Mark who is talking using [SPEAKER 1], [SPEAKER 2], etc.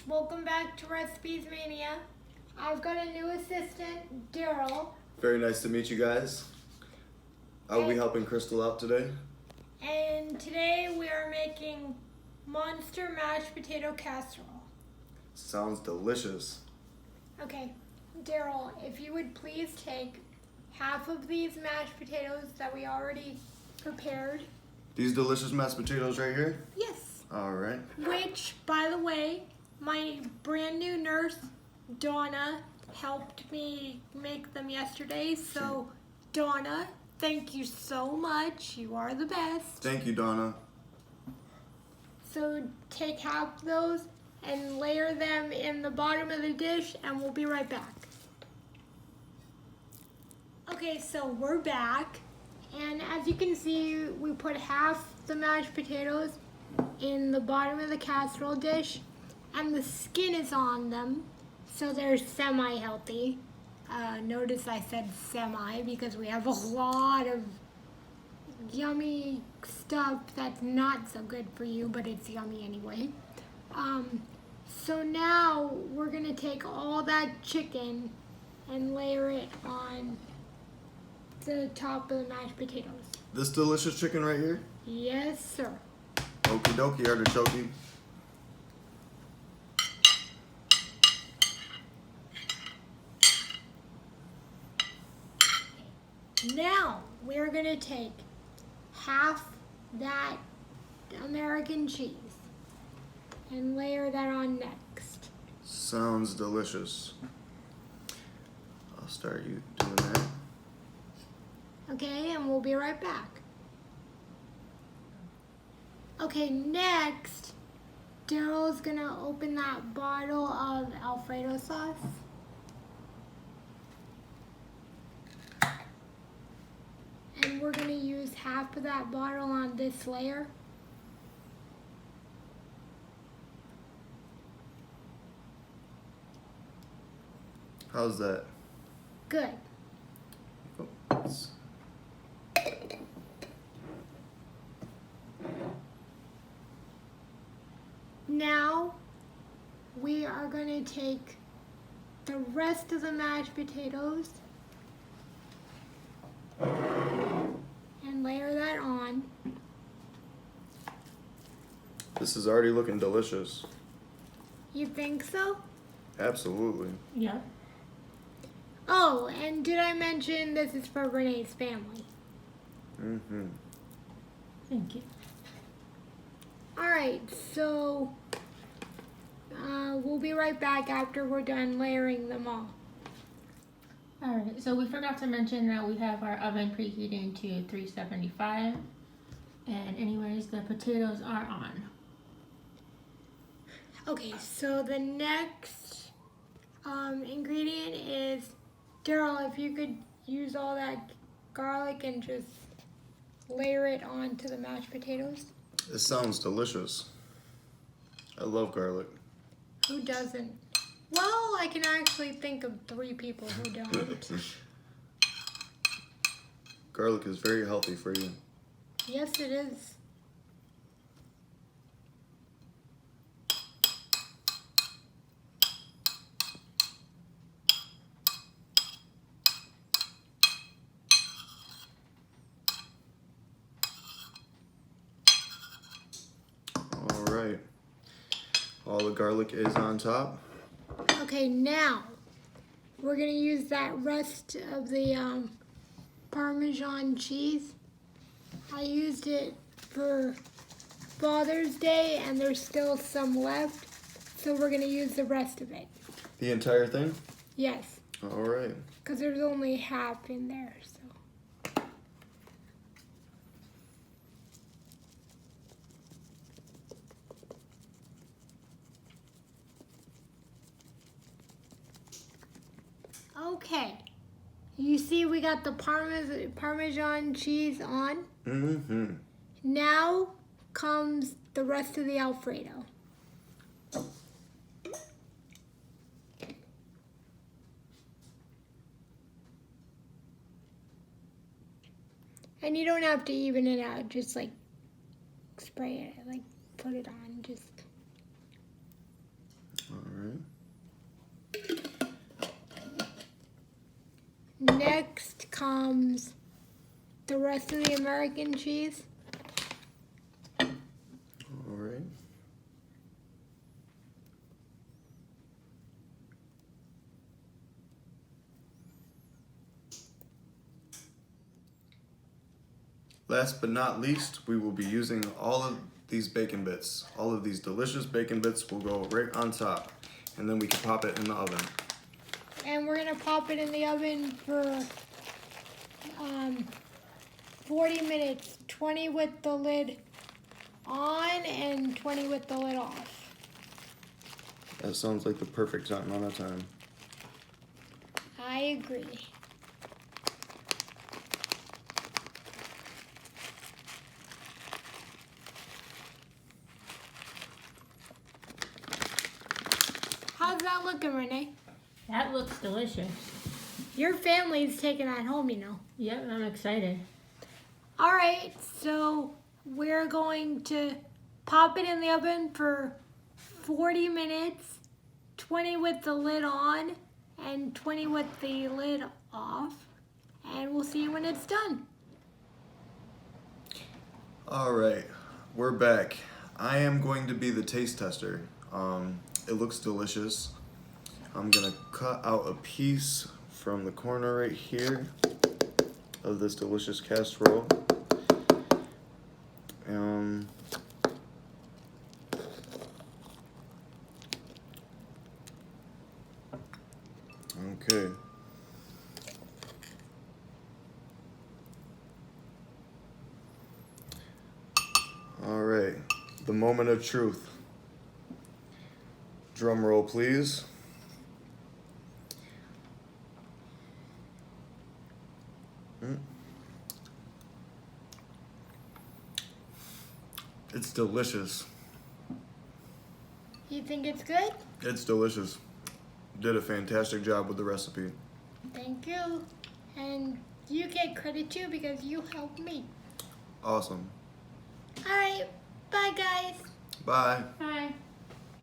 [SPEAKER 1] welcome back to Recipes Mania. I've got a new assistant, Daryl.
[SPEAKER 2] Very nice to meet you guys. I'll be helping Crystal out today.
[SPEAKER 1] And today we are making monster mashed potato casserole.
[SPEAKER 2] Sounds delicious.
[SPEAKER 1] Okay, Daryl, if you would please take half of these mashed potatoes that we already prepared.
[SPEAKER 2] These delicious mashed potatoes right here?
[SPEAKER 1] Yes.
[SPEAKER 2] All right.
[SPEAKER 1] Which, by the way, my brand new nurse, Donna, helped me make them yesterday. So, Donna, thank you so much. You are the best.
[SPEAKER 2] Thank you, Donna.
[SPEAKER 1] So, take half of those and layer them in the bottom of the dish, and we'll be right back. Okay, so we're back. And as you can see, we put half the mashed potatoes in the bottom of the casserole dish, and the skin is on them, so they're semi-healthy. Notice I said semi because we have a lot of yummy stuff that's not so good for you, but it's yummy anyway. So now we're gonna take all that chicken and layer it on the top of the mashed potatoes.
[SPEAKER 2] This delicious chicken right here?
[SPEAKER 1] Yes, sir.
[SPEAKER 2] Okie dokie, artichoke.
[SPEAKER 1] Now we're gonna take half that American cheese and layer that on next.
[SPEAKER 2] Sounds delicious. I'll start you doing that.
[SPEAKER 1] Okay, and we'll be right back. Okay, next, Daryl's gonna open that bottle of Alfredo sauce. And we're gonna use half of that bottle on this layer.
[SPEAKER 2] How's that?
[SPEAKER 1] Good.
[SPEAKER 2] Oops.
[SPEAKER 1] Now we are going to take the rest of the mashed potatoes and layer that on.
[SPEAKER 2] This is already looking delicious.
[SPEAKER 1] You think so?
[SPEAKER 2] Absolutely.
[SPEAKER 3] Yeah.
[SPEAKER 1] Oh, and did I mention this is for Renee's family?
[SPEAKER 2] Mm-hmm.
[SPEAKER 3] Thank you.
[SPEAKER 1] Alright, so we'll be right back after we're done layering them all.
[SPEAKER 3] Alright, so we forgot to mention that we have our oven preheating to 375. And anyways, the potatoes are on.
[SPEAKER 1] Okay, so the next ingredient is, Daryl, if you could use all that garlic and just layer it onto the mashed potatoes.
[SPEAKER 2] It sounds delicious. I love garlic.
[SPEAKER 1] Who doesn't? Well, I can actually think of 3 people who don't.
[SPEAKER 2] Garlic is very healthy for you.
[SPEAKER 1] Yes, it is.
[SPEAKER 2] All right. All the garlic is on top.
[SPEAKER 1] Okay, now we're gonna use that rest of the Parmesan cheese. I used it for Father's Day and there's still some left, so we're gonna use the rest of it.
[SPEAKER 2] The entire thing?
[SPEAKER 1] Yes,
[SPEAKER 2] All right.
[SPEAKER 1] because there's only half in there, so. Okay, you see we got the Parmesan cheese on.
[SPEAKER 2] Mm-hmm.
[SPEAKER 1] Now comes the rest of the Alfredo. And you don't have to even it out, just like spray it, like put it on, just.
[SPEAKER 2] All
[SPEAKER 1] comes the rest of the American cheese.
[SPEAKER 2] All right. Last but not least, we will be using all of these bacon bits. All of these delicious bacon bits will go right on top, and then we can pop it in the oven.
[SPEAKER 1] And we're gonna pop it in the oven for 40 minutes, 20 with the lid on and 20 with the lid off.
[SPEAKER 2] That sounds like the perfect amount of time.
[SPEAKER 1] I agree. How's that looking, Renee?
[SPEAKER 3] That looks delicious.
[SPEAKER 1] Your family's taking that home, you know.
[SPEAKER 3] Yep, I'm excited.
[SPEAKER 1] All right, so we're going to pop it in the oven for 40 minutes, 20 with the lid on and 20 with the lid off, and we'll see you when it's done.
[SPEAKER 2] All right, we're back. I am going to be the taste tester. It looks delicious. I'm gonna cut out a piece from the corner right here of this delicious casserole. Okay. All right, the moment of truth. Drum roll, please. It's delicious.
[SPEAKER 1] You think it's good?
[SPEAKER 2] It's delicious. Did a fantastic job with the recipe.
[SPEAKER 1] Thank you. And you get credit too because you helped me.
[SPEAKER 2] Awesome.
[SPEAKER 1] All right, bye guys.
[SPEAKER 2] Bye.
[SPEAKER 3] Bye.